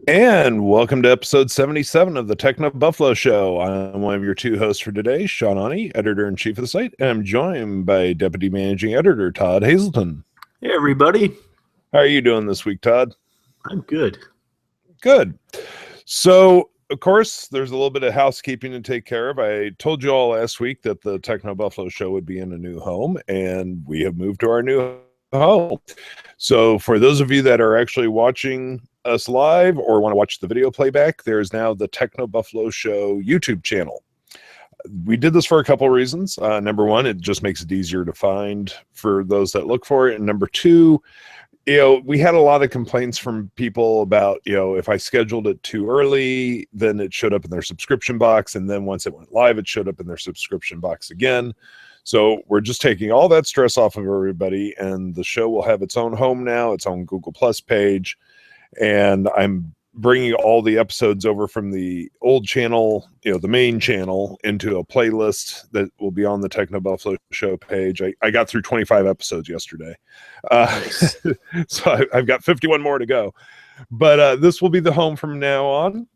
And welcome to episode 77 of the TechnoBuffalo Show. I'm one of your two hosts for today, Sean, editor-in-chief of the site, and I'm joined by Deputy Managing Editor Todd Hazelton. Hey, everybody. How are you doing this week, Todd? I'm good. Good. So, of course, there's a little bit of housekeeping to take care of. I told you all last week that the TechnoBuffalo Show would be in a new home, and we have moved to our new home. So, for those of you that are actually watching us live or want to watch the video playback, there is now the TechnoBuffalo Show YouTube channel. We did this for a couple of reasons. Number one, it just makes it easier to find for those that look for it. And number two, we had a lot of complaints from people about, if I scheduled it too early, then it showed up in their subscription box. And then once it went live, it showed up in their subscription box again. So we're just taking all that stress off of everybody, and the show will have its own home now, its own Google Plus page. And I'm bringing all the episodes over from the old channel, the main channel, into a playlist that will be on the TechnoBuffalo Show page. I got through 25 episodes yesterday. Nice. So I've got 51 more to go. But this will be the home from now on.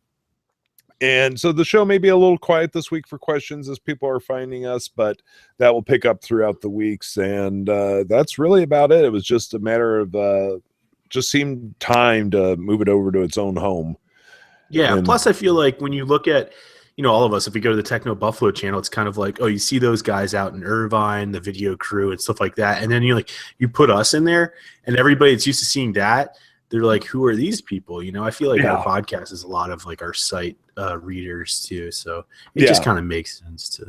And so the show may be a little quiet this week for questions as people are finding us, but that will pick up throughout the weeks. And that's really about it. It was just a matter of... just seemed time to move it over to its own home. Yeah. Plus, I feel like when you look at, all of us, if we go to the TechnoBuffalo channel, it's kind of like, oh, you see those guys out in Irvine, the video crew and stuff like that. And then you put us in there, and everybody that's used to seeing that, they're like, who are these people? I feel like our podcast is a lot of like our site readers too. So it just kind of makes sense to.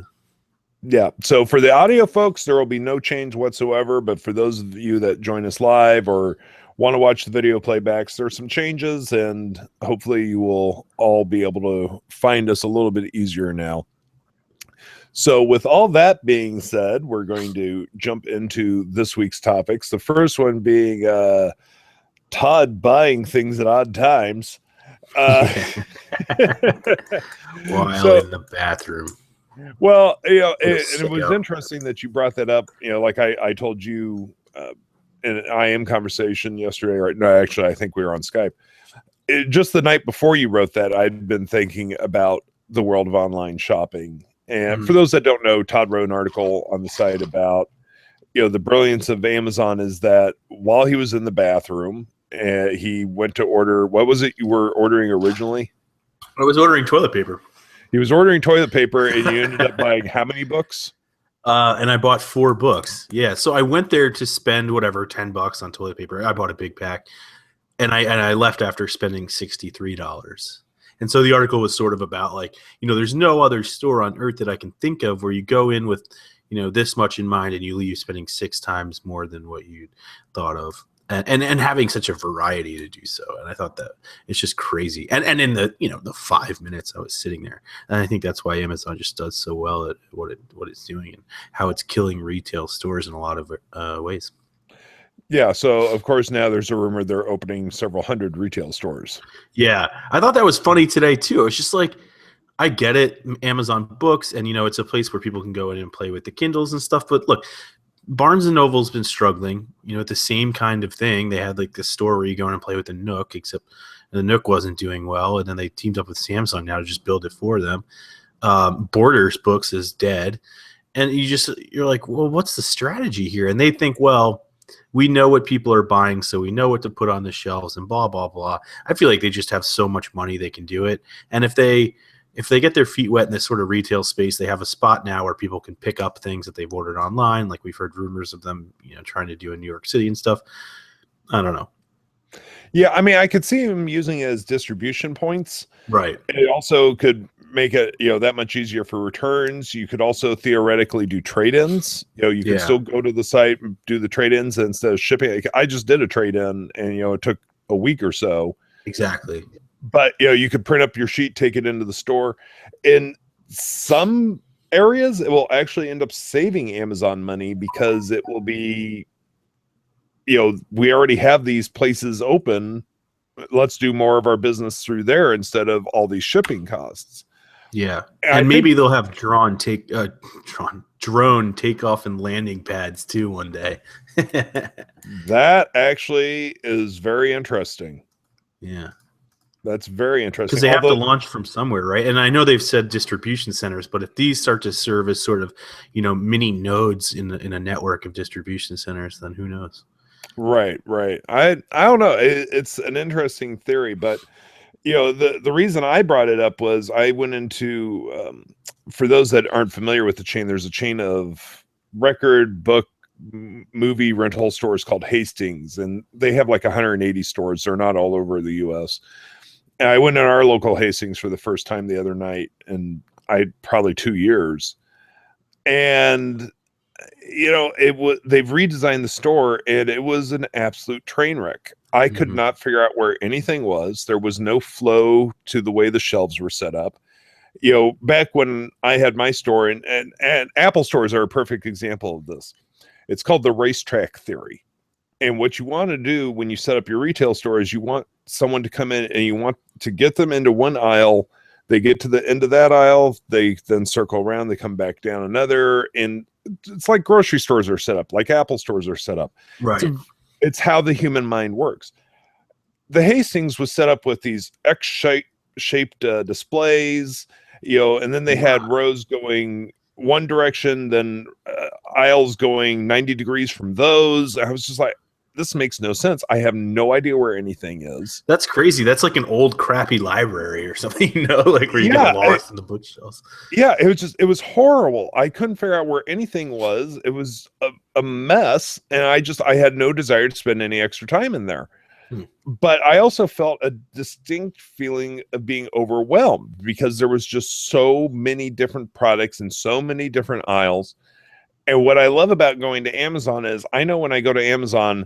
Yeah. So for the audio folks, there will be no change whatsoever. But for those of you that join us live or want to watch the video playbacks, there's some changes, and hopefully you will all be able to find us a little bit easier now. So with all that being said, we're going to jump into this week's topics. The first one being Todd buying things at odd times. While in the bathroom. Well, it was interesting that you brought that up. Like I told you in an IM conversation yesterday, right? No, actually, I think we were on Skype. Just the night before you wrote that, I'd been thinking about the world of online shopping. And for those that don't know, Todd wrote an article on the site about, the brilliance of Amazon is that while he was in the bathroom, he went to order, what was it you were ordering originally? I was ordering toilet paper. He was ordering toilet paper, and you ended up buying how many books? And I bought 4 books. Yeah. So I went there to spend whatever, $10 on toilet paper. I bought a big pack, and I left after spending $63. And so the article was sort of about there's no other store on earth that I can think of where you go in with, this much in mind and you leave spending 6 times more than what you thought of. And having such a variety to do so. And I thought that it's just crazy. And in the the 5 minutes I was sitting there. And I think that's why Amazon just does so well at what it's doing and how it's killing retail stores in a lot of ways. Yeah, so of course now there's a rumor they're opening several hundred retail stores. Yeah, I thought that was funny today too. It's just like, I get it, Amazon Books, and it's a place where people can go in and play with the Kindles and stuff. But look, Barnes and Noble's been struggling, the same kind of thing. They had this store where you go in and play with the Nook, except the Nook wasn't doing well. And then they teamed up with Samsung now to just build it for them. Borders Books is dead. And you're like, well, what's the strategy here? And they think, well, we know what people are buying, so we know what to put on the shelves and blah, blah, blah. I feel like they just have so much money they can do it. And if they get their feet wet in this sort of retail space, they have a spot now where people can pick up things that they've ordered online. Like we've heard rumors of them, trying to do in New York City and stuff. I don't know. Yeah, I mean, I could see them using it as distribution points. Right. It also could make it, that much easier for returns. You could also theoretically do trade-ins. You can still go to the site and do the trade-ins instead of shipping. I just did a trade-in, and it took a week or so. Exactly. But you could print up your sheet, take it into the store. In some areas, it will actually end up saving Amazon money because it will be, we already have these places open. Let's do more of our business through there instead of all these shipping costs. Yeah, and maybe they'll have drone takeoff and landing pads too one day. That actually is very interesting. Yeah. That's very interesting. Because they have to launch from somewhere, right? And I know they've said distribution centers, but if these start to serve as sort of, mini nodes in a network of distribution centers, then who knows? Right. I don't know. It's an interesting theory, but the reason I brought it up was I went into, for those that aren't familiar with the chain, there's a chain of record, book, movie rental stores called Hastings, and they have like 180 stores. They're not all over the U.S. And I went in our local Hastings for the first time the other night, and probably 2 years. And they've redesigned the store, and it was an absolute train wreck. I could not figure out where anything was. There was no flow to the way the shelves were set up. Back when I had my store, and Apple stores are a perfect example of this. It's called the racetrack theory. And what you want to do when you set up your retail store is you want someone to come in and you want to get them into one aisle. They get to the end of that aisle. They then circle around. They come back down another. And it's like grocery stores are set up, like Apple stores are set up. Right. It's how the human mind works. The Hastings was set up with these X-shaped displays, and then they had rows going one direction, then aisles going 90 degrees from those. I was just like, this makes no sense. I have no idea where anything is. That's crazy. That's like an old crappy library or something, like where you get lost in the bookshelves. Yeah, it was horrible. I couldn't figure out where anything was. It was a mess, and I had no desire to spend any extra time in there. But I also felt a distinct feeling of being overwhelmed because there was just so many different products and so many different aisles. And what I love about going to Amazon is I know when I go to Amazon,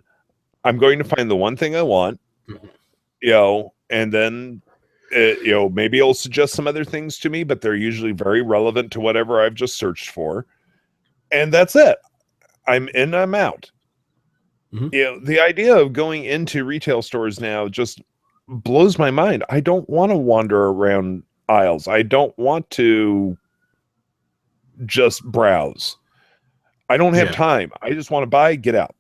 I'm going to find the one thing I want, and then, maybe it'll suggest some other things to me, but they're usually very relevant to whatever I've just searched for. And that's it. I'm in, I'm out. The idea of going into retail stores now just blows my mind. I don't want to wander around aisles. I don't want to just browse. I don't have time. I just want to buy, get out.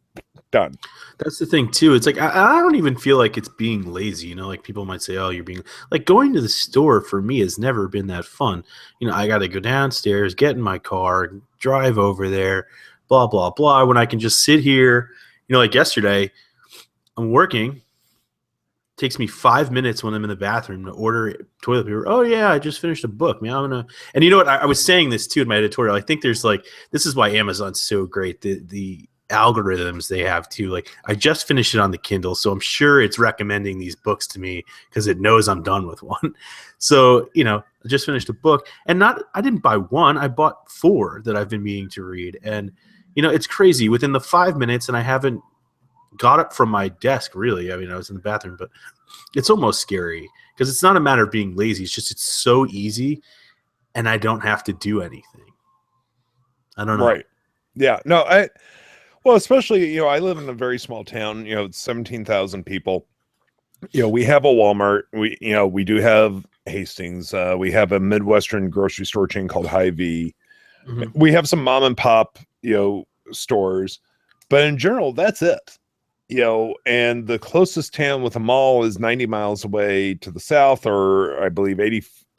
Done. That's the thing too. It's like I don't even feel like it's being lazy. Like people might say, "Oh, you're being like going to the store." For me, has never been that fun. I got to go downstairs, get in my car, drive over there, blah blah blah. When I can just sit here, like yesterday, I'm working. Takes me 5 minutes when I'm in the bathroom to order toilet paper. Oh yeah, I just finished a book, man. I'm gonna. And you know what? I was saying this too in my editorial. I think there's this is why Amazon's so great. The algorithms they have too. Like I just finished it on the Kindle, so I'm sure it's recommending these books to me because it knows I'm done with one. So I just finished a book, and I didn't buy one. I bought 4 that I've been meaning to read, and it's crazy. Within the 5 minutes, and I haven't got up from my desk really. I mean, I was in the bathroom, but it's almost scary because it's not a matter of being lazy. It's just it's so easy, and I don't have to do anything. I don't know. Right? Yeah. No. Well, especially, I live in a very small town, it's 17,000 people. We have a Walmart. We do have Hastings. We have a Midwestern grocery store chain called Hy-Vee. We have some mom and pop, stores, but in general, that's it. And the closest town with a mall is 90 miles away to the south, or I believe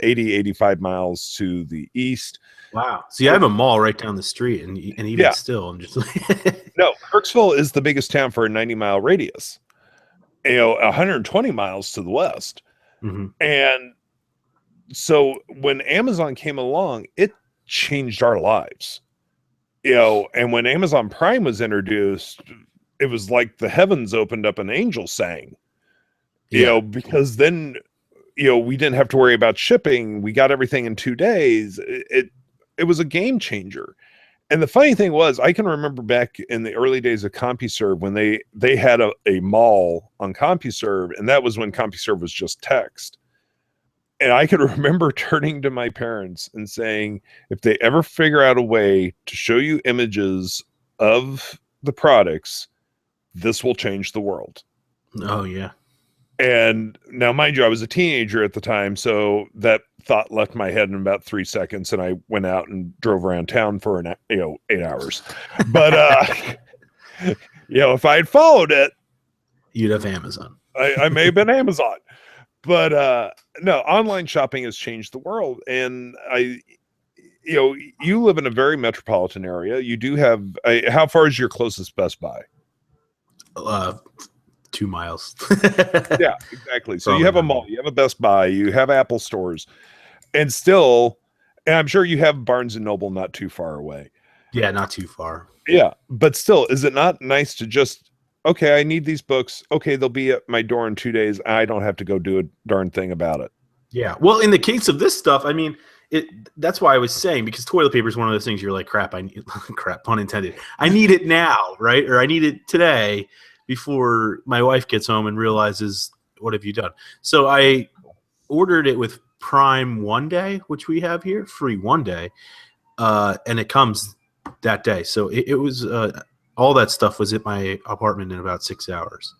85 miles to the east. Wow. See, I have a mall right down the street, and even still, I'm just like... No, Kirksville is the biggest town for a 90-mile radius. 120 miles to the west. And so when Amazon came along, it changed our lives. And when Amazon Prime was introduced, it was like the heavens opened up and angels sang. Because then, we didn't have to worry about shipping. We got everything in 2 days. It was a game changer. And the funny thing was, I can remember back in the early days of CompuServe when they had a mall on CompuServe, and that was when CompuServe was just text. And I could remember turning to my parents and saying, if they ever figure out a way to show you images of the products, this will change the world. Oh, yeah. And now, mind you, I was a teenager at the time, so that thought left my head in about 3 seconds, and I went out and drove around town for 8 hours. But if I had followed it, you'd have Amazon. I may have been Amazon. But no, online shopping has changed the world. And you live in a very metropolitan area. You do have how far is your closest Best Buy? 2 miles. Yeah, exactly. So Probably you have a not. mall, you have a Best Buy, you have Apple stores, and still, and I'm sure you have Barnes and Noble not too far away. Yeah, not too far. Yeah, but still, is it not nice to just, okay, I need these books. Okay, they'll be at my door in 2 days. I don't have to go do a darn thing about it. Yeah. Well, in the case of this stuff, I mean, that's why I was saying, because toilet paper is one of those things you're like, crap, I need crap, pun intended. I need it now, right? Or I need it today before my wife gets home and realizes, what have you done? So I ordered it with Prime one day, which we have here, free one day, and it comes that day. So it was all that stuff was at my apartment in about 6 hours.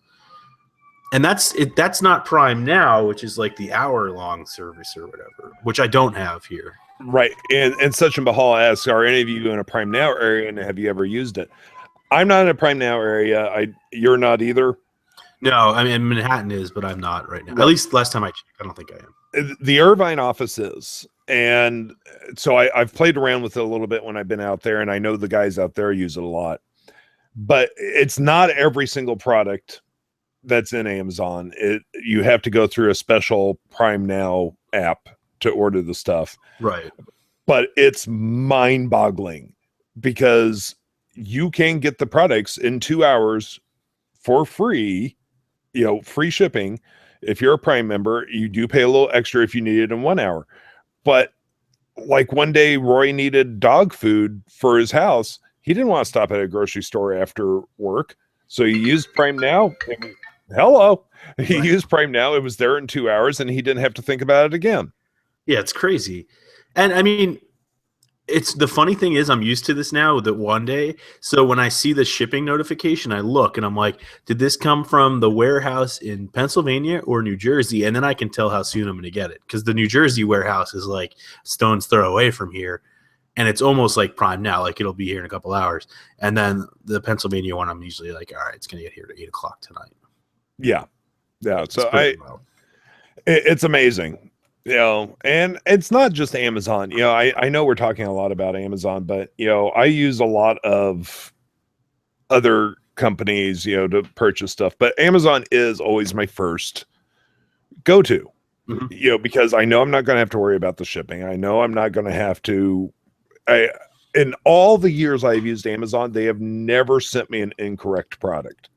And that's not Prime Now, which is like the hour-long service or whatever, which I don't have here. Right. And Sachin Bahal asks, are any of you in a Prime Now area, and have you ever used it? I'm not in a Prime Now area. You're not either? No, I mean, Manhattan is, but I'm not right now. At least last time I checked, I don't think I am. The Irvine office is. And so I've played around with it a little bit when I've been out there, and I know the guys out there use it a lot. But it's not every single product that's in Amazon. You have to go through a special Prime Now app to order the stuff. Right. But it's mind-boggling because you can get the products in 2 hours for free, free shipping. If you're a Prime member, you do pay a little extra if you need it in 1 hour. But like one day Roy needed dog food for his house. He didn't want to stop at a grocery store after work. So he used Prime Now. Hello. He used Prime Now. It was there in 2 hours and he didn't have to think about it again. Yeah, it's crazy. And I mean, it's the funny thing is I'm used to this now that one day. So when I see the shipping notification, I look and I'm like, did this come from the warehouse in Pennsylvania or New Jersey? And then I can tell how soon I'm going to get it. Because the New Jersey warehouse is like stone's throw away from here. And it's almost like Prime Now, like it'll be here in a couple hours. And then the Pennsylvania one, I'm usually like, all right, it's going to get here at 8 o'clock tonight. Yeah. Yeah. So it's amazing. And it's not just Amazon. I know we're talking a lot about Amazon, but I use a lot of other companies, to purchase stuff, but Amazon is always my first go-to, because I know I'm not going to have to worry about the shipping. I know I'm not going to have to, in all the years I've used Amazon, they have never sent me an incorrect product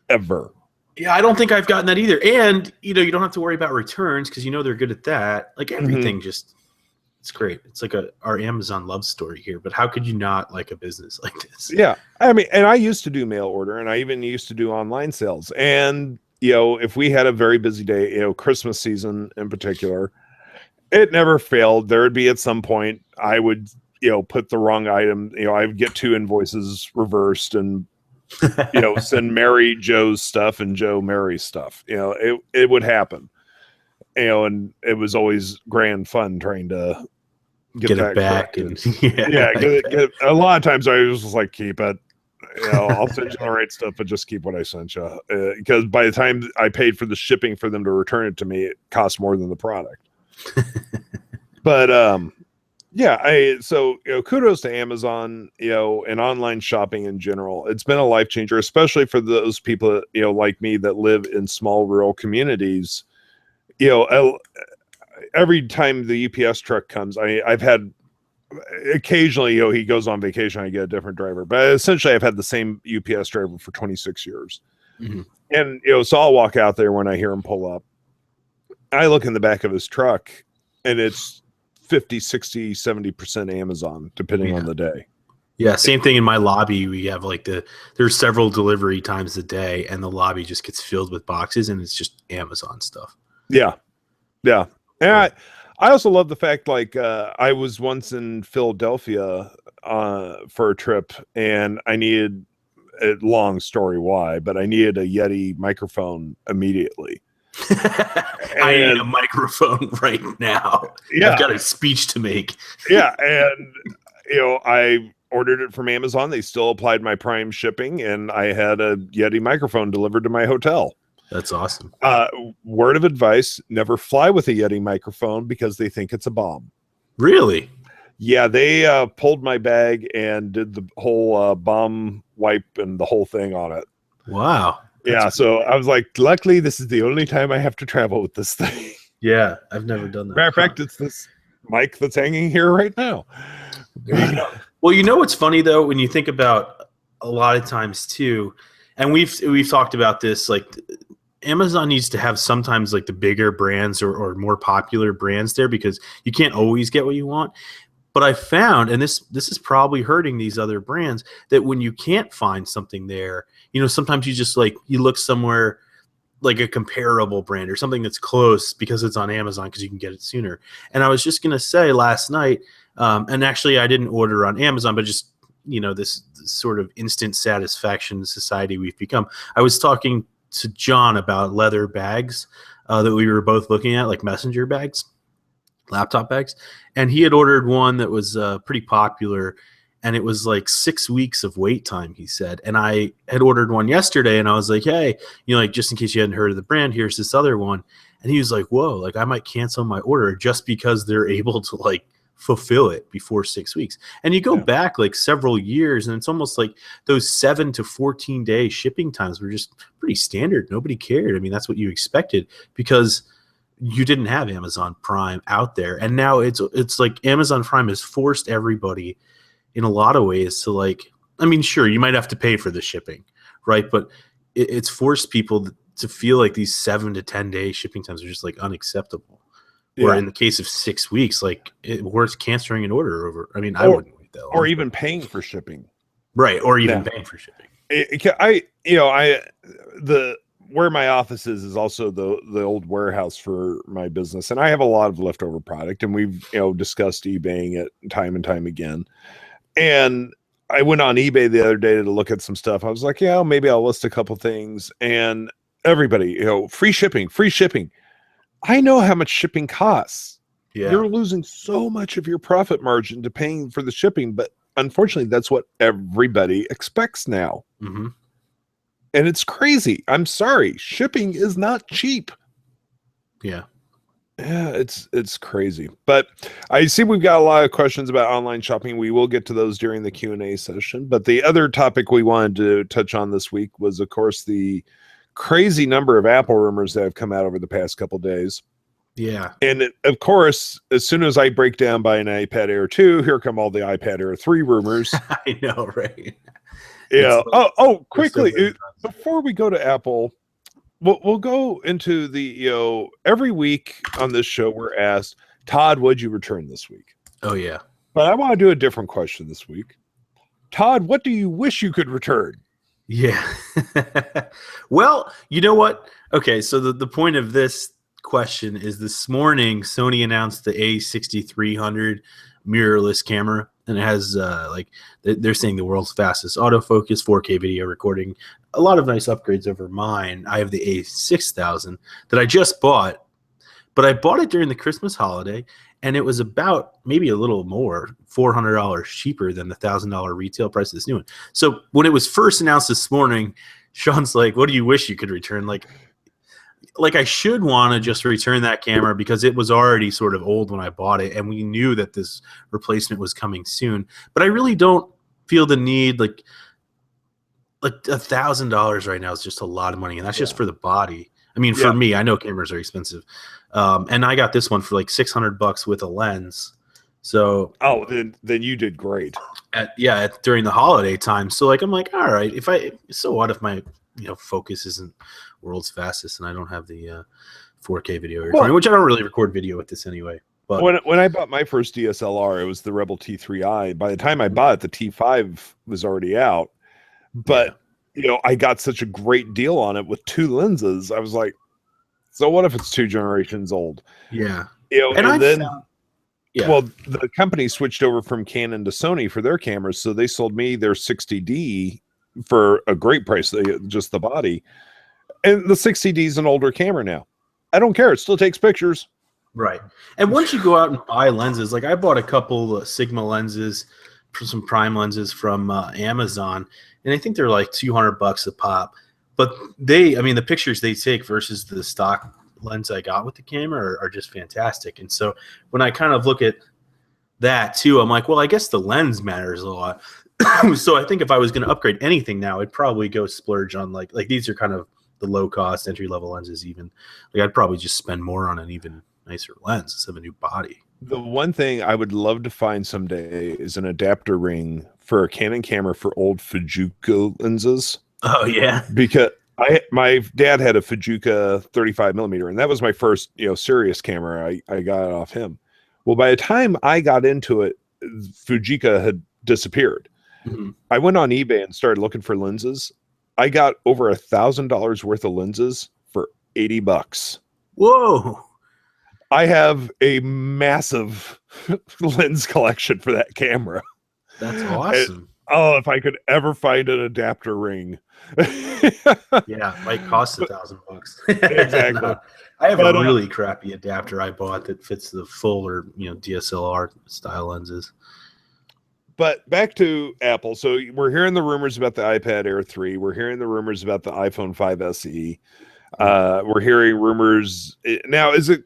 ever. Yeah, I don't think I've gotten that either. And, you don't have to worry about returns because they're good at that. Like everything it's great. It's like our Amazon love story here. But how could you not like a business like this? Yeah. I mean, and I used to do mail order and I even used to do online sales. And, if we had a very busy day, Christmas season in particular, it never failed. There would be at some point I would, put the wrong item. I would get 2 invoices reversed and send Mary Joe's stuff and Joe Mary's stuff. It would happen. And it was always grand fun trying to get it back. And a lot of times I was just like, keep it. I'll send you the right stuff, but just keep what I sent you. Because by the time I paid for the shipping for them to return it to me, it cost more than the product. But so kudos to Amazon, and online shopping in general. It's been a life changer, especially for those people, like me that live in small rural communities. Every time the UPS truck comes, I've had occasionally, he goes on vacation, I get a different driver, but essentially I've had the same UPS driver for 26 years. Mm-hmm. And, so I'll walk out there when I hear him pull up. I look in the back of his truck and it's 50, 60, 70% Amazon, depending on the day. Yeah, same thing in my lobby. We have there's several delivery times a day, and the lobby just gets filled with boxes, and it's just Amazon stuff. Yeah. Yeah. And I also love the fact, I was once in Philadelphia for a trip, and I needed, a long story why, but I needed a Yeti microphone immediately. I need a microphone right now. Yeah. I've got a speech to make. Yeah. And, I ordered it from Amazon. They still applied my Prime shipping and I had a Yeti microphone delivered to my hotel. That's awesome. Word of advice, never fly with a Yeti microphone because they think it's a bomb. Really? Yeah, they pulled my bag and did the whole bomb wipe and the whole thing on it. Wow. Yeah, so I was like, luckily, this is the only time I have to travel with this thing. Yeah, I've never done that. Matter of fact, it's this mic that's hanging here right now. There you go. Well, you know what's funny though, when you think about a lot of times too, and we've talked about this, like Amazon needs to have sometimes like the bigger brands or more popular brands there, because you can't always get what you want. But I found, and this is probably hurting these other brands, that when you can't find something there, you know, sometimes you just like, you look somewhere like a comparable brand or something that's close because it's on Amazon because you can get it sooner. And I was just going to say last night, and actually I didn't order on Amazon, but just, you know, this sort of instant satisfaction society we've become. I was talking to John about leather bags that we were both looking at, like messenger bags, laptop bags. And he had ordered one that was pretty popular, and it was like 6 weeks of wait time, he said. And I had ordered one yesterday, and I was like, hey, you know, like, just in case you hadn't heard of the brand, here's this other one. And he was like, whoa, like I might cancel my order just because they're able to like fulfill it before 6 weeks. And you go back like several years, and it's almost like those 7 to 14 day shipping times were just pretty standard. Nobody cared. I mean, that's what you expected because you didn't have Amazon Prime out there. And now it's like Amazon Prime has forced everybody in a lot of ways to, like, I mean, sure, you might have to pay for the shipping, right? But it's forced people to feel like these 7 to 10 day shipping times are just like unacceptable. Yeah. Or in the case of 6 weeks, like worth canceling an order over. I mean, I wouldn't wait that long. Or even paying for shipping. Right. Or even paying for shipping. Where my office is also the old warehouse for my business. And I have a lot of leftover product, and we've, discussed eBaying it time and time again. And I went on eBay the other day to look at some stuff. I was like, maybe I'll list a couple things, and everybody, free shipping. I know how much shipping costs. Yeah. You're losing so much of your profit margin to paying for the shipping, but unfortunately that's what everybody expects now. Mm-hmm. And it's crazy. I'm sorry. Shipping is not cheap. Yeah. Yeah, it's crazy. But I see we've got a lot of questions about online shopping. We will get to those during the Q&A session. But the other topic we wanted to touch on this week was, of course, the crazy number of Apple rumors that have come out over the past couple days. Yeah. And of course, as soon as I break down by an iPad Air 2, here come all the iPad Air 3 rumors. I know, right? Yeah. Quickly, before we go to Apple, we'll go into the, every week on this show, we're asked, Todd, what'd you return this week? Oh, yeah. But I want to do a different question this week. Todd, what do you wish you could return? Yeah. Well, you know what? Okay, so the point of this question is this morning, Sony announced the A6300 mirrorless camera, and it has they're saying the world's fastest autofocus, 4K video recording, a lot of nice upgrades over mine. I have the A6000 that I just bought, but I bought it during the Christmas holiday, and it was about maybe a little more, $400 cheaper than the $1,000 retail price of this new one. So when it was first announced this morning, Sean's like, what do you wish you could return? Like I should want to just return that camera because it was already sort of old when I bought it, and we knew that this replacement was coming soon. But I really don't feel the need, like $1,000 right now is just a lot of money, and that's just for the body. I mean, for me, I know cameras are expensive, and I got this one for like $600 with a lens. So then you did great. During the holiday time. So like I'm like, all right, if my focus isn't world's fastest and I don't have the 4K video recording, which I don't really record video with this anyway. But when I bought my first DSLR, it was the Rebel T3i. By the time I bought it, the T5 was already out. But I got such a great deal on it with 2 lenses. I was like, so what if it's 2 generations old? Yeah. Well, the company switched over from Canon to Sony for their cameras, so they sold me their 60D for a great price, just the body. And the 60D is an older camera now. I don't care. It still takes pictures. Right. And once you go out and buy lenses, like I bought a couple Sigma lenses, some prime lenses from Amazon, and I think they're like $200 a pop. But the pictures they take versus the stock lens I got with the camera are just fantastic. And so when I kind of look at that too, I'm like, well, I guess the lens matters a lot. So I think if I was going to upgrade anything now, I'd probably go splurge on like these are kind of the low cost entry level lenses. Even like I'd probably just spend more on an even nicer lens instead of a new body. The one thing I would love to find someday is an adapter ring for a Canon camera for old Fujica lenses. Oh yeah, Because my dad had a Fujica 35 millimeter, and that was my first, serious camera. I got it off him. Well, by the time I got into it, Fujica had disappeared. mm-hmm. I went on eBay and started looking for lenses. I got over $1,000 worth of lenses for $80. Whoa. I have a massive lens collection for that camera. That's awesome. If I could ever find an adapter ring. Yeah, it might cost $1,000. Exactly. No, I have a really crappy adapter I bought that fits the full or DSLR style lenses. But back to Apple. So we're hearing the rumors about the iPad Air 3. We're hearing the rumors about the iPhone 5 SE. We're hearing rumors. Now, is it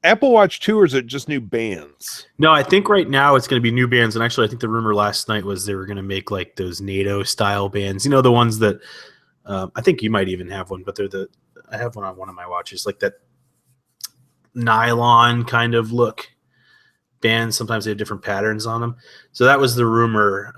Apple Watch 2 or is it just new bands? No, I think right now it's going to be new bands. And actually, I think the rumor last night was they were going to make like those NATO style bands. The ones that I think you might even have one, but I have one on one of my watches, like that nylon kind of look bands. Sometimes they have different patterns on them. So that was the rumor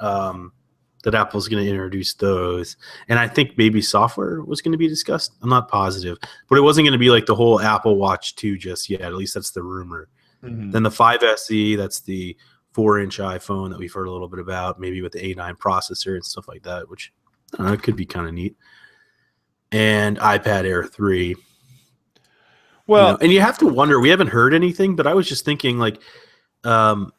that Apple's going to introduce those. And I think maybe software was going to be discussed. I'm not positive, but it wasn't going to be like the whole Apple Watch 2 just yet. At least that's the rumor. Mm-hmm. Then the 5 SE, that's the 4-inch iPhone that we've heard a little bit about, maybe with the A9 processor and stuff like that, which I don't know, it could be kind of neat. And iPad Air 3. Well, and you have to wonder, we haven't heard anything, but I was just thinking like, are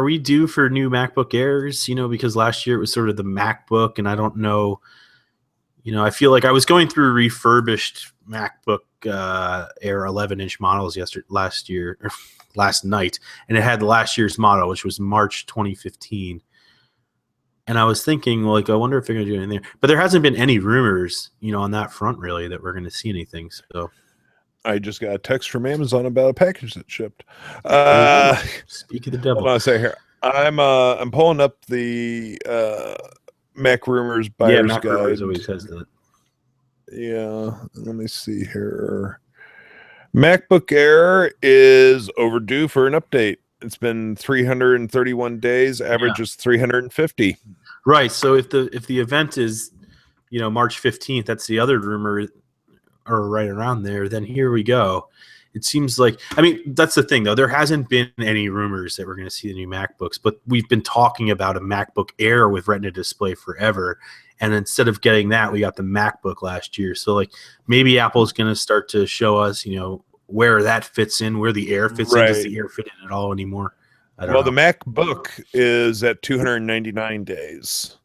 we due for new MacBook Airs? Because last year it was sort of the MacBook, and I don't know. I feel like I was going through refurbished MacBook Air 11-inch models last night, and it had last year's model, which was March 2015. And I was thinking, like, I wonder if they're going to do anything there. But there hasn't been any rumors, on that front really that we're going to see anything. So. I just got a text from Amazon about a package that shipped. Speak of the devil. Hold on a second here. I'm pulling up the Mac Rumors Buyer's Mac Guide. Rumors always has that. Yeah, let me see here. MacBook Air is overdue for an update. It's been 331 days. Average is 350. Right. So if the event is, March 15th, that's the other rumor, or right around there, then here we go. It seems like, that's the thing though. There hasn't been any rumors that we're going to see the new MacBooks, but we've been talking about a MacBook Air with Retina display forever. And instead of getting that, we got the MacBook last year. So like maybe Apple's going to start to show us, where that fits in, where the Air fits in. Does the Air fit in at all anymore? I don't know. The MacBook is at 299 days.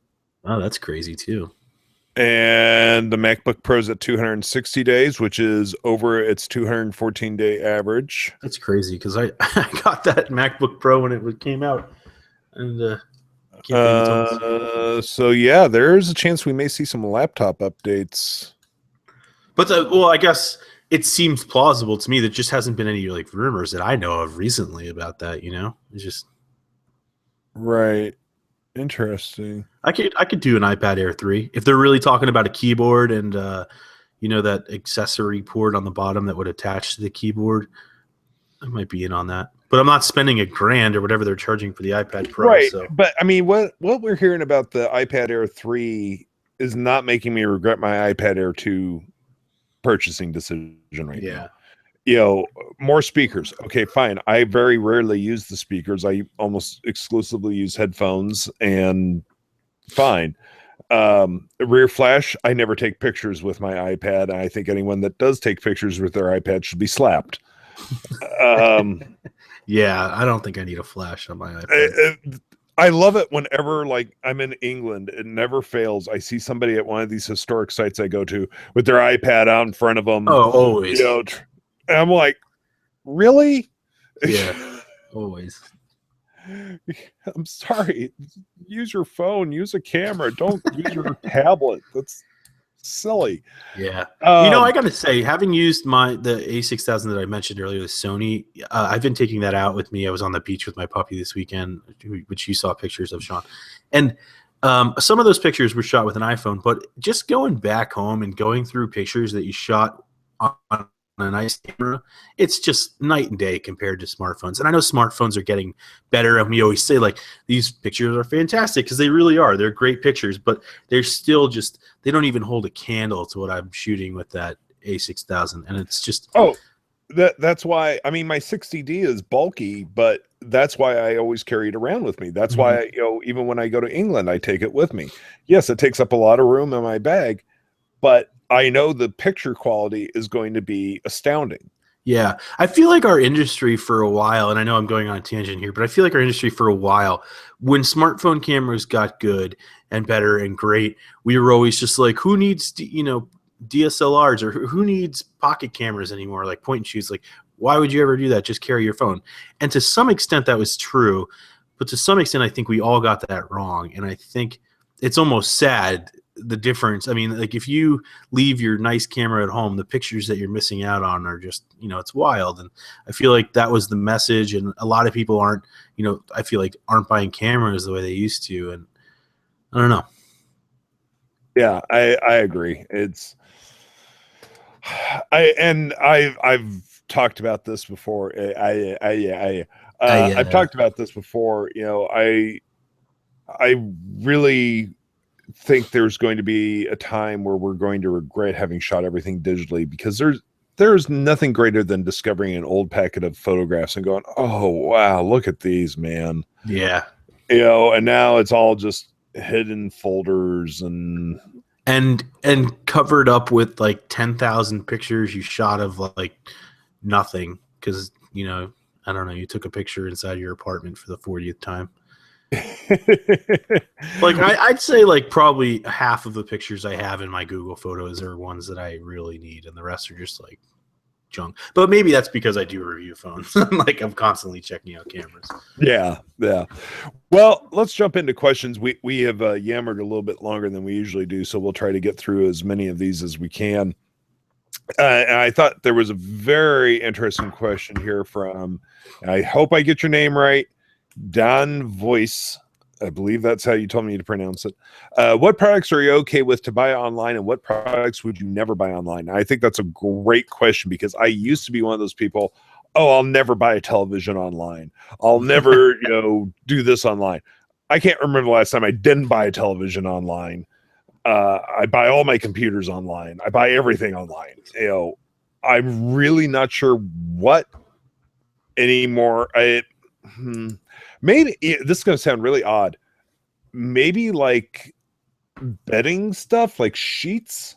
Oh, that's crazy too. And the MacBook Pro is at 260 days, which is over its 214-day average. That's crazy because I got that MacBook Pro when it came out, and I can't believe it's so yeah, there's a chance we may see some laptop updates. But I guess it seems plausible to me that just hasn't been any like rumors that I know of recently about that. It's just right. Interesting. I could do an iPad Air 3 if they're really talking about a keyboard and that accessory port on the bottom that would attach to the keyboard. I might be in on that, but I'm not spending $1,000 or whatever they're charging for the iPad Pro. Right, so. But what we're hearing about the iPad Air 3 is not making me regret my iPad Air 2 purchasing decision right now. More speakers. Okay, fine. I very rarely use the speakers. I almost exclusively use headphones, and fine. Rear flash. I never take pictures with my iPad. I think anyone that does take pictures with their iPad should be slapped. Yeah, I don't think I need a flash on my iPad. I love it whenever, like, I'm in England. It never fails. I see somebody at one of these historic sites I go to with their iPad out in front of them. Oh, always. And I'm like, really? Yeah, always. I'm sorry. Use your phone. Use a camera. Don't use your tablet. silly. Yeah. I got to say, having used the A6000 that I mentioned earlier, the Sony, I've been taking that out with me. I was on the beach with my puppy this weekend, which you saw pictures of, Sean. And some of those pictures were shot with an iPhone, but just going back home and going through pictures that you shot on a nice camera, it's just night and day compared to smartphones. And I know smartphones are getting better, and we always say like these pictures are fantastic because they really are. They're great pictures, but they're still just, they don't even hold a candle to what I'm shooting with that A6000. And it's just that's why, I mean, my 60D is bulky, but that's why I always carry it around with me. That's why even when I go to England, I take it with me. Yes, it takes up a lot of room in my bag, but I know the picture quality is going to be astounding. Yeah. I feel like our industry for a while, and I know I'm going on a tangent here, but I feel like our industry for a while, when smartphone cameras got good and better and great, we were always just like, who needs, DSLRs, or who needs pocket cameras anymore? Like point and shoots. Like, why would you ever do that? Just carry your phone. And to some extent that was true, but to some extent, I think we all got that wrong. And I think it's almost sad, the difference. I mean, like if you leave your nice camera at home, the pictures that you're missing out on are just, it's wild. And I feel like that was the message. And a lot of people aren't, I feel like aren't buying cameras the way they used to. And I don't know. Yeah, I agree. I've talked about this before. I've talked about this before. I really think there's going to be a time where we're going to regret having shot everything digitally, because there's nothing greater than discovering an old packet of photographs and going, oh wow, look at these, man. Yeah. And now it's all just hidden folders and covered up with like 10,000 pictures you shot of like nothing because I don't know, you took a picture inside your apartment for the 40th time. Like I'd say like probably half of the pictures I have in my Google Photos are ones that I really need, and the rest are just like junk. But maybe that's because I do review phones. Like I'm constantly checking out cameras. Yeah. Well, let's jump into questions. We have yammered a little bit longer than we usually do, so we'll try to get through as many of these as we can. And I thought there was a very interesting question here from, I hope I get your name right, Don Voice. I believe that's how you told me to pronounce it. What products are you okay with to buy online, and what products would you never buy online? And I think that's a great question, because I used to be one of those people, I'll never buy a television online. I'll never, do this online. I can't remember the last time I didn't buy a television online. I buy all my computers online. I buy everything online. I'm really not sure what anymore. Maybe this is going to sound really odd. Maybe like bedding stuff, like sheets,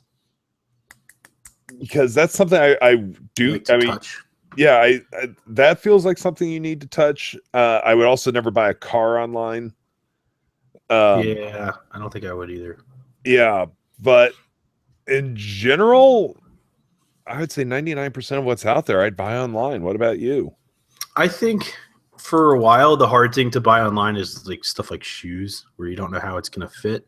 because that's something I do. Like to touch. Yeah, I that feels like something you need to touch. I would also never buy a car online. Yeah, I don't think I would either. Yeah, but in general, I would say 99% of what's out there I'd buy online. What about you? I think for a while the hard thing to buy online is like stuff like shoes, where you don't know how it's going to fit.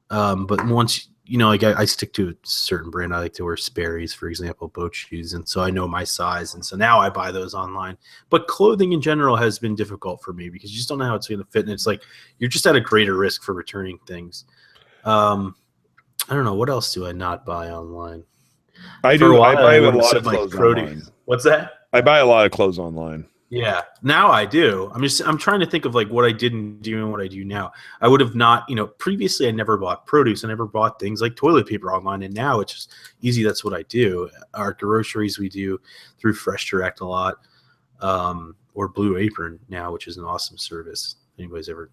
But once like I stick to a certain brand. I like to wear Sperry's, for example, boat shoes, and so I know my size, and so now I buy those online. But clothing in general has been difficult for me because you just don't know how it's going to fit, and it's like you're just at a greater risk for returning things. I don't know, what else do I not buy online? I buy a lot of clothes online. What's that? I buy a lot of clothes online. Yeah, now I do. I'm trying to think of like what I didn't do and what I do now. I would have not, previously I never bought produce. I never bought things like toilet paper online, and now it's just easy. That's what I do. Our groceries we do through Fresh Direct a lot, or Blue Apron now, which is an awesome service. Anybody's ever?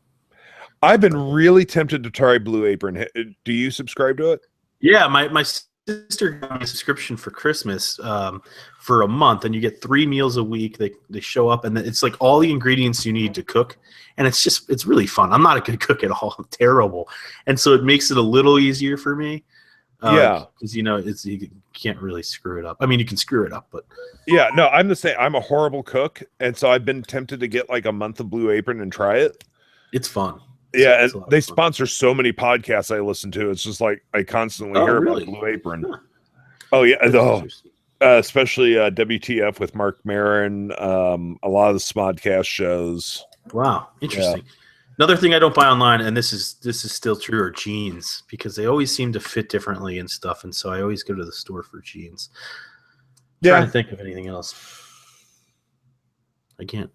I've been really tempted to try Blue Apron. Do you subscribe to it? Yeah, my sister got me a subscription for Christmas for a month, and you get 3 meals a week. They show up, and it's like all the ingredients you need to cook, and it's really fun. I'm not a good cook at all. I'm terrible, and so it makes it a little easier for me. Yeah, because you can't really screw it up. I mean, you can screw it up, but yeah, no, I'm the same. I'm a horrible cook, and so I've been tempted to get like a month of Blue Apron and try it. It's fun. Yeah, it's and a lot they of fun. sponsor so many podcasts I listen to. It's just like I constantly Oh, hear really? about Blue Apron. Huh. Oh yeah, That's interesting. especially WTF with Mark Maron. A lot of the Smodcast shows. Wow, Yeah, interesting. Another thing I don't buy online, and this is still true, are jeans, because they always seem to fit differently and stuff, and so I always go to the store for jeans. Trying yeah, to think of anything else. I can't.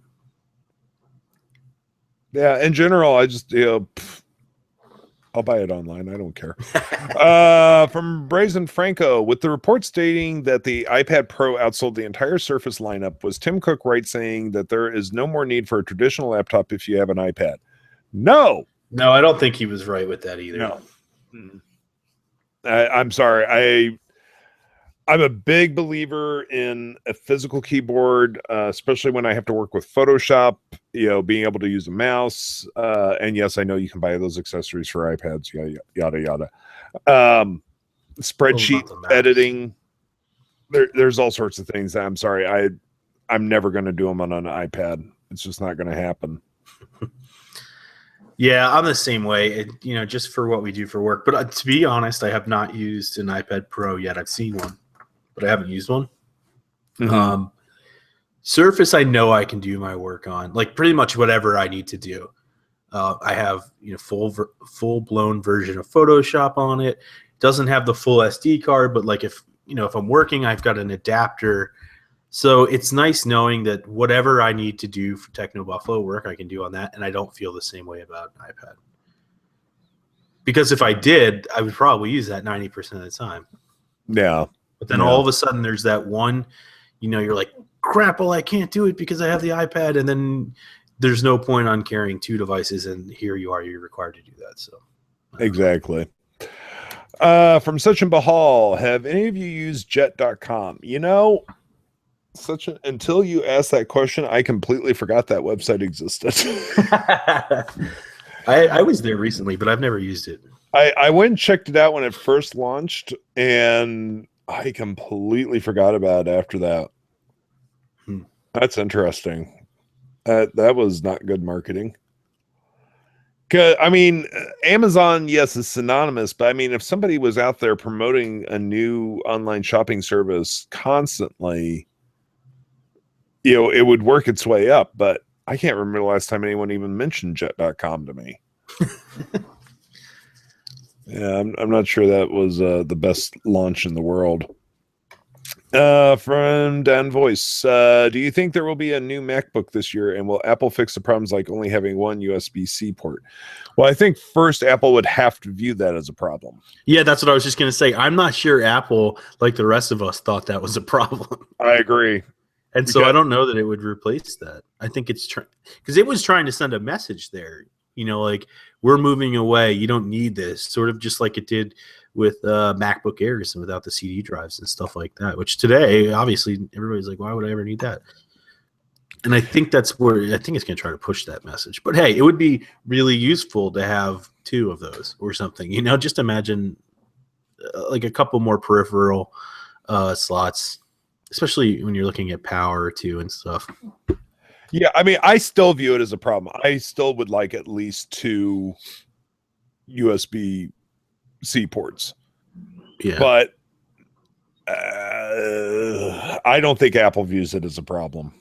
yeah. In general, I just I'll buy it online. I don't care. From Brazen Franco, with the report stating that the iPad Pro outsold the entire Surface lineup, was Tim Cook right saying that there is no more need for a traditional laptop if you have an iPad? No, No, I don't think he was right with that either. no. I'm sorry. I'm a big believer in a physical keyboard, especially when I have to work with Photoshop, being able to use a mouse. And yes, I know you can buy those accessories for iPads, yada, yada. Spreadsheet editing. There's all sorts of things. I'm sorry. I'm never going to do them on an iPad. It's just not going to happen. Yeah, I'm the same way. Just for what we do for work. But to be honest, I have not used an iPad Pro yet. I've seen one, but I haven't used one. Mm-hmm. Surface, I know I can do my work on, like pretty much whatever I need to do. I have full blown version of Photoshop on it. Doesn't have the full SD card, but like if I'm working, I've got an adapter. So it's nice knowing that whatever I need to do for TechnoBuffalo work, I can do on that, and I don't feel the same way about an iPad. Because if I did, I would probably use that 90% of the time. Yeah. But then all of a sudden there's that one, you're like, crap, well, I can't do it because I have the iPad, and then there's no point on carrying two devices, and here you are, you're required to do that. So exactly. From Sachin Bahal, have any of you used jet.com? Until you asked that question, I completely forgot that website existed. I was there recently, but I've never used it. I went and checked it out when it first launched, and I completely forgot about it after that. That's interesting. That was not good marketing. I mean, Amazon, yes, is synonymous, but I mean, if somebody was out there promoting a new online shopping service constantly, it would work its way up. But I can't remember the last time anyone even mentioned jet.com to me. Yeah, I'm not sure that was the best launch in the world. From Dan Voice, do you think there will be a new MacBook this year, and will Apple fix the problems like only having one USB-C port? Well, I think first Apple would have to view that as a problem. Yeah, that's what I was just going to say. I'm not sure Apple, like the rest of us, thought that was a problem. I agree. And so I don't know that it would replace that. I think it's because it was trying to send a message there, like we're moving away. You don't need this, sort of just like it did with MacBook Airs and without the CD drives and stuff like that, which today, obviously, everybody's like, why would I ever need that? And I think that's where I think it's going to try to push that message. But hey, it would be really useful to have two of those or something. Just imagine like a couple more peripheral slots, especially when you're looking at power too and stuff. Yeah, I mean, I still view it as a problem. I still would like at least two USB-C ports. Yeah. But I don't think Apple views it as a problem.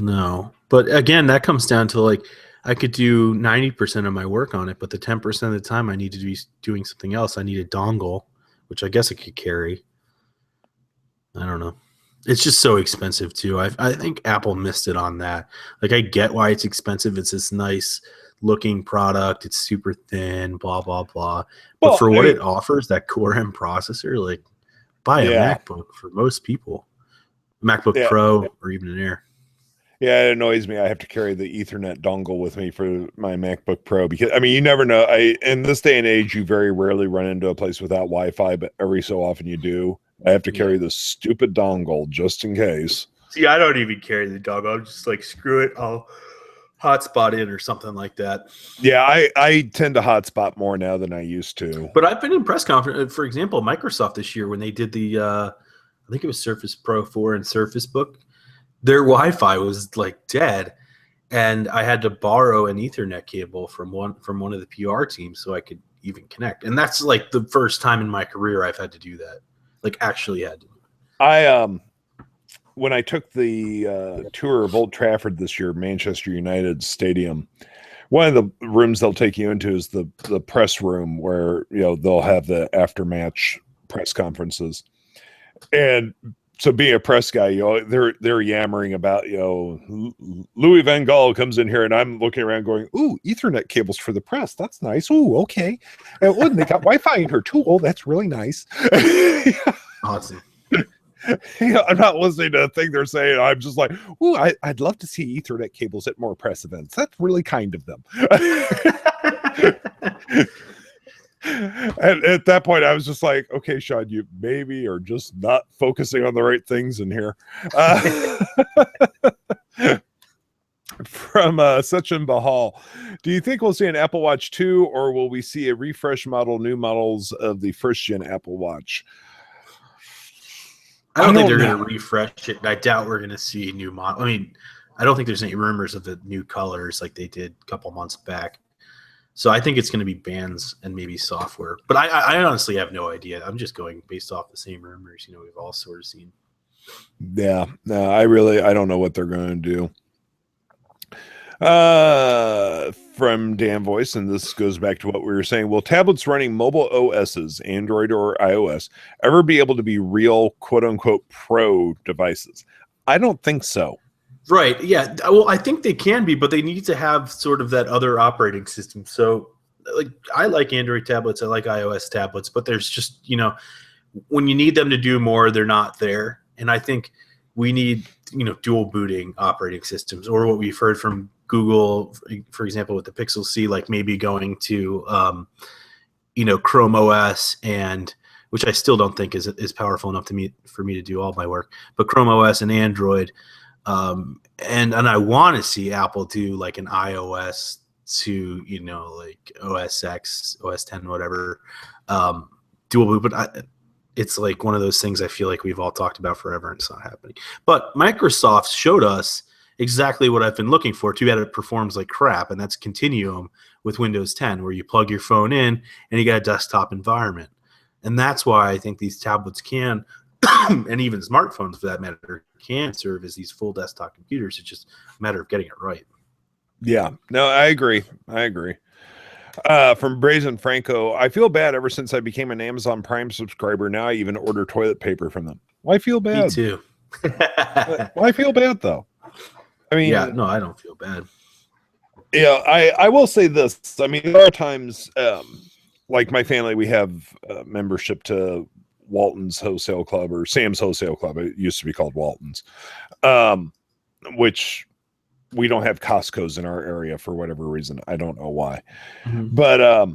No. But again, that comes down to like I could do 90% of my work on it, but the 10% of the time I need to be doing something else. I need a dongle, which I guess I could carry. I don't know. It's just so expensive too. I think Apple missed it on that. Like I get why it's expensive. It's this nice looking product. It's super thin, blah, blah, blah. But for what it offers, that Core M processor, like buy a MacBook for most people. MacBook Pro or even an Air. Yeah, it annoys me. I have to carry the Ethernet dongle with me for my MacBook Pro because, I mean, you never know. In this day and age, you very rarely run into a place without Wi-Fi, but every so often you do. I have to carry this stupid dongle just in case. See, I don't even carry the dongle. I'm just like, screw it. I'll hotspot in or something like that. Yeah, I tend to hotspot more now than I used to. But I've been in press conference, for example, Microsoft this year when they did the, I think it was Surface Pro 4 and Surface Book. Their Wi-Fi was like dead, and I had to borrow an Ethernet cable from one of the PR teams so I could even connect. And that's like the first time in my career I've had to do that. Like actually had to. I when I took the tour of Old Trafford this year, Manchester United Stadium, one of the rooms they'll take you into is the press room where, you know, they'll have the after-match press conferences. And so being a press guy, you know, they're yammering about, you know, Louis Van Gaal comes in here, and I'm looking around going, ooh, Ethernet cables for the press. That's nice. Ooh, okay. And oh, they got Wi-Fi in here too. Oh, that's really nice. Awesome. Yeah, I'm not listening to a thing they're saying. I'm just like, ooh, I'd love to see Ethernet cables at more press events. That's really kind of them. And at that point, I was just like, okay, Sean, you maybe are just not focusing on the right things in here. From Sachin Bahal, do you think we'll see an Apple Watch 2, or will we see a refresh model, new models of the first-gen Apple Watch? I don't think they're going to refresh it. I doubt we're going to see new model. I mean, I don't think there's any rumors of the new colors like they did a couple months back. So I think it's going to be bands and maybe software. But I honestly have no idea. I'm just going based off the same rumors, you know, we've all sort of seen. Yeah, no, I don't know what they're going to do. From Dan Voice, and this goes back to what we were saying, will tablets running mobile OSs, Android or iOS, ever be able to be real quote-unquote pro devices? I don't think so. Right, yeah. Well, I think they can be, but they need to have sort of that other operating system. So, like, I like Android tablets, I like iOS tablets, but there's just, you know, when you need them to do more, they're not there. And I think we need, you know, dual booting operating systems, or what we've heard from Google, for example, with the Pixel C, like maybe going to, you know, Chrome OS, and which I still don't think is powerful enough for me to do all my work, but Chrome OS and Android, and I want to see Apple do like an iOS to, you know, like OS X, OS 10, whatever, dual boot, but it's like one of those things I feel like we've all talked about forever and it's not happening. But Microsoft showed us exactly what I've been looking for. Too bad it performs like crap, and that's Continuum with Windows 10, where you plug your phone in and you got a desktop environment. And that's why I think these tablets can, and even smartphones for that matter, can serve as these full desktop computers. It's just a matter of getting it right. Yeah, no, I agree. From Brazen Franco, I feel bad ever since I became an Amazon Prime subscriber. Now I even order toilet paper from them. Why feel bad? Me too. Why feel bad though? I mean, yeah, no, I don't feel bad. Yeah, I will say this. I mean, there are times, like my family, we have membership to Walton's Wholesale Club, or Sam's Wholesale Club. It used to be called Walton's, which we don't have Costco's in our area for whatever reason. I don't know why. Mm-hmm. But,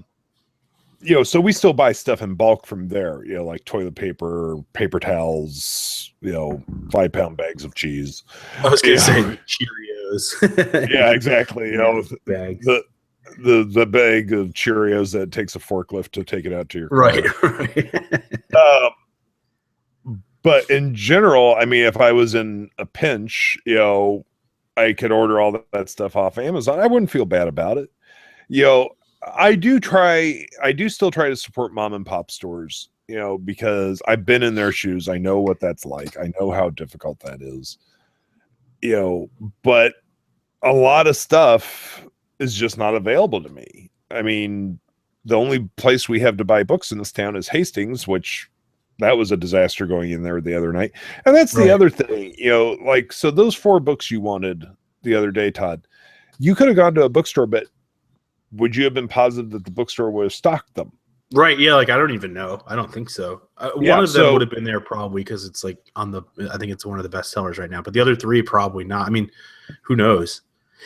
you know, so we still buy stuff in bulk from there, you know, like toilet paper, paper towels, you know, 5-pound bags of cheese. I was going to say Cheerios. Yeah, exactly. You know, bags. The bag of Cheerios that takes a forklift to take it out to your car. Right. But in general, I mean, if I was in a pinch, you know, I could order all that stuff off Amazon. I wouldn't feel bad about it. You know, I do still try to support mom and pop stores, you know, because I've been in their shoes. I know what that's like. I know how difficult that is, you know, but a lot of stuff is just not available to me. I mean, the only place we have to buy books in this town is Hastings, which that was a disaster going in there the other night. And that's the other thing, you know, like, so those 4 books you wanted the other day, Todd, you could have gone to a bookstore, but would you have been positive that the bookstore would have stocked them? Right. Yeah. Like, I don't even know. I don't think so. One of them would have been there probably because it's like I think it's one of the best sellers right now, but the other 3 probably not. I mean, who knows?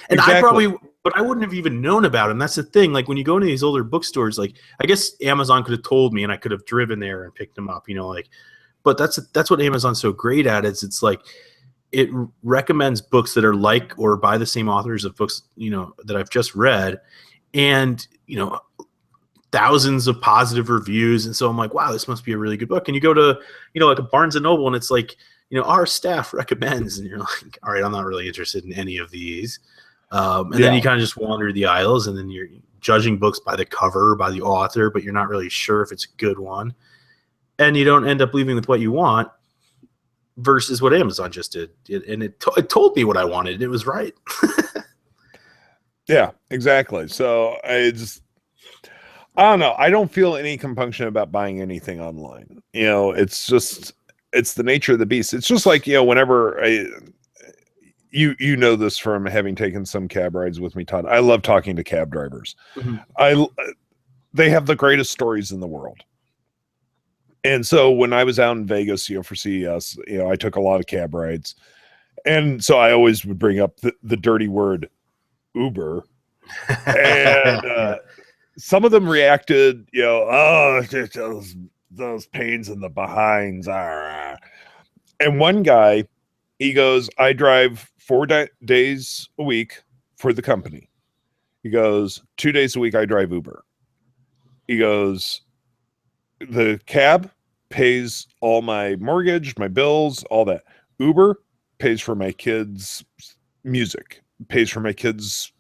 And exactly. But I wouldn't have even known about it. And that's the thing. Like, when you go into these older bookstores, like, I guess Amazon could have told me and I could have driven there and picked them up, you know, like, but that's what Amazon's so great at, is it's like, it recommends books that are like or by the same authors of books, you know, that I've just read, and, you know, thousands of positive reviews. And so I'm like, wow, this must be a really good book. And you go to, you know, like a Barnes and Noble, and it's like, you know, our staff recommends, and you're like, all right, I'm not really interested in any of these. And then you kind of just wander the aisles, and then you're judging books by the cover, by the author, but you're not really sure if it's a good one. And you don't end up leaving with what you want versus what Amazon just did. It told me what I wanted. It was right. Yeah, exactly. So I don't know. I don't feel any compunction about buying anything online. It's the nature of the beast. It's just like, whenever you know this from having taken some cab rides with me, Todd. I love talking to cab drivers. Mm-hmm. They have the greatest stories in the world. And so when I was out in Vegas, for CES, I took a lot of cab rides. And so I always would bring up the dirty word Uber. And some of them reacted, oh, those pains in the behinds. And one guy, he goes, I drive 4 days a week for the company. He goes, 2 days a week I drive Uber. He goes, the cab pays all my mortgage, my bills, all that. Uber pays for my kids' music, pays for my kids'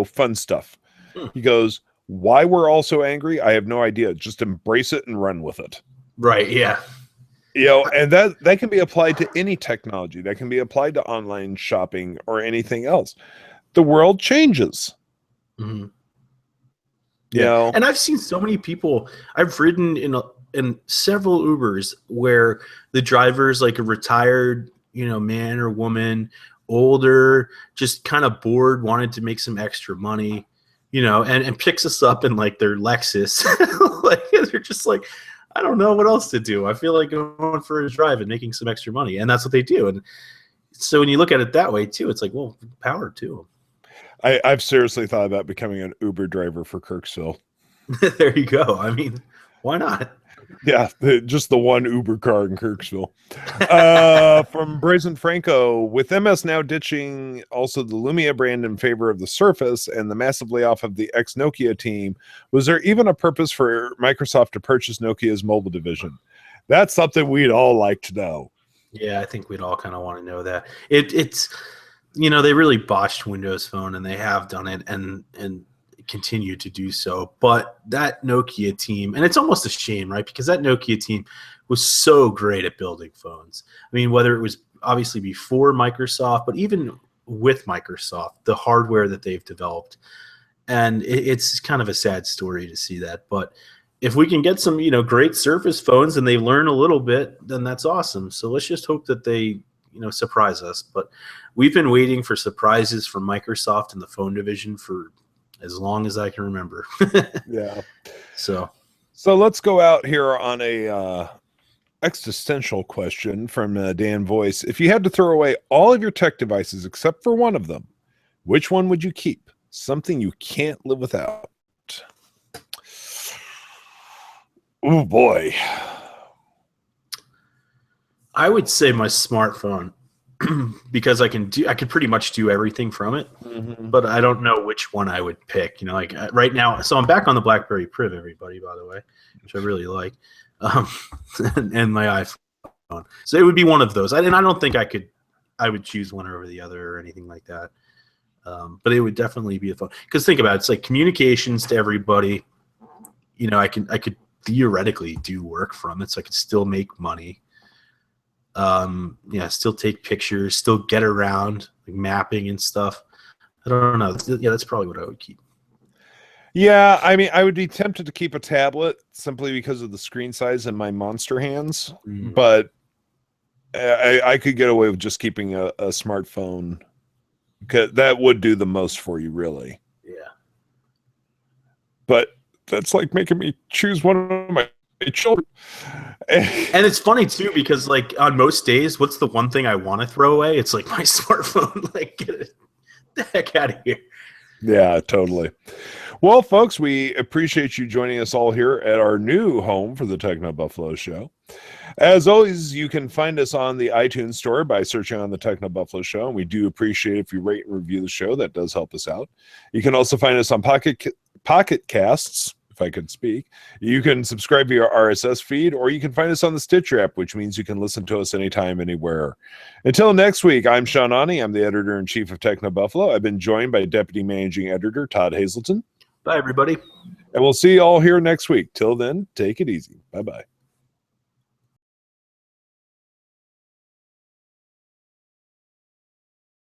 fun stuff. He goes, why we're all so angry, I have no idea. Just embrace it and run with it. Right, yeah. And that can be applied to any technology. That can be applied to online shopping or anything else. The world changes. Mm-hmm. Yeah. And I've seen so many people. I've ridden in several Ubers where the driver's like a retired, man or woman, older, just kind of bored, wanted to make some extra money, and picks us up in like their Lexus. Like they're just like, I don't know what else to do. I feel like going for a drive and making some extra money, and that's what they do. And so when you look at it that way too, it's like, well, power to them. I've seriously thought about becoming an Uber driver for Kirksville. There you go. I mean, why not? Yeah, just the one Uber car in Kirksville. From Brazen Franco, with MS now ditching also the Lumia brand in favor of the Surface and the massive layoff of the ex-Nokia team, was there even a purpose for Microsoft to purchase Nokia's mobile division? That's something we'd all like to know. Yeah, I think we'd all kind of want to know that. It's they really botched Windows Phone, and they have done it and continue to do so. But that Nokia team, and it's almost a shame, right? Because that Nokia team was so great at building phones. I mean, whether it was obviously before Microsoft, but even with Microsoft, the hardware that they've developed. And it's kind of a sad story to see that. But if we can get some, great Surface phones and they learn a little bit, then that's awesome. So let's just hope that they, surprise us. But we've been waiting for surprises from Microsoft in the phone division for as long as I can remember. Yeah. So let's go out here on a existential question from Dan Voice. If you had to throw away all of your tech devices except for one of them, which one would you keep? Something you can't live without. Oh boy. I would say my smartphone. Because I could pretty much do everything from it, but I don't know which one I would pick. Like right now, so I'm back on the BlackBerry Priv, everybody, by the way, which I really like, and my iPhone. So it would be one of those. And I don't think I would choose one over the other or anything like that. But it would definitely be a phone. Because think about it, it's like communications to everybody. I could theoretically do work from it, so I could still make money. Still take pictures, still get around, like mapping and stuff. I don't know. Yeah, that's probably what I would keep. Yeah, I mean, I would be tempted to keep a tablet simply because of the screen size and my monster hands, but I could get away with just keeping a smartphone. That would do the most for you, really. Yeah. But that's like making me choose one of my children. And it's funny too, because like on most days, what's the one thing I want to throw away? It's like my smartphone. Like, get the heck out of here. Yeah, totally. Well, folks, we appreciate you joining us all here at our new home for the TechnoBuffalo Show. As always, you can find us on the iTunes store by searching on the TechnoBuffalo Show, and we do appreciate if you rate and review the show. That does help us out. You can also find us on Pocket Casts, if I could speak. You can subscribe via RSS feed, or you can find us on the Stitcher app, which means you can listen to us anytime, anywhere. Until next week, I'm Sean Ani. I'm the editor-in-chief of TechnoBuffalo. I've been joined by Deputy Managing Editor Todd Hazelton. Bye, everybody. And we'll see you all here next week. Till then, take it easy. Bye-bye.